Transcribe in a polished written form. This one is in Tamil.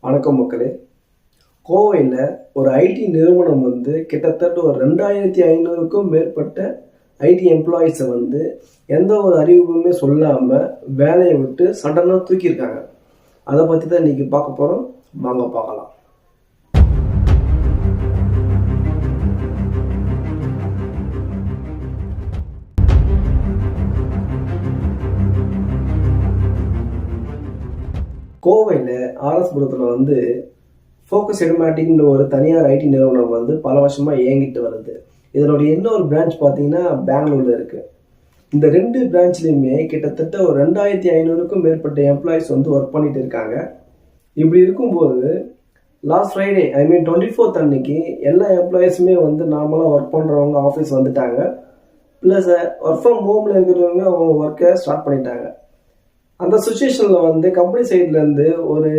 வணக்கம் மக்களே. கோவையில் ஒரு ஐடி நிறுவனம் கிட்டத்தட்ட ஒரு 2500க்கும் மேற்பட்ட ஐடி எம்ப்ளாயீஸை எந்த ஒரு அறிவிப்புமே சொல்லாமல் வேலையை விட்டு சடனாக தூக்கியிருக்காங்க. அதை பற்றி தான் இன்றைக்கி பார்க்க போகிறோம். வாங்க பார்க்கலாம். கோவையில் ஆர்எஸ்புரத்தில் ஃபோக்கஸ் எடுமேட்டிக்ன்ற ஒரு தனியார் ஐடி நிறுவனம் பல வருஷமாக இயங்கிட்டு வருது. இதனுடைய இன்னொரு பிரான்ச் பார்த்தீங்கன்னா பெங்களூரில் இருக்குது. இந்த ரெண்டு பிரான்ச்லேயுமே கிட்டத்தட்ட ஒரு 2500க்கும் மேற்பட்ட எம்ப்ளாயிஸ் ஒர்க் பண்ணிட்டு இருக்காங்க. இப்படி இருக்கும்போது லாஸ்ட் ஃப்ரைடே 24th அன்னைக்கு எல்லா எம்ப்ளாயீஸுமே நார்மலாக ஒர்க் பண்ணுறவங்க ஆஃபீஸ் வந்துட்டாங்க. ப்ளஸ் ஒர்க் ஃப்ரம் ஹோமில் இருக்கிறவங்க அவங்க ஒர்க்கை ஸ்டார்ட் பண்ணிட்டாங்க. அந்த சுச்சுவேஷனில் கம்பெனி சைட்லேருந்து ஒரு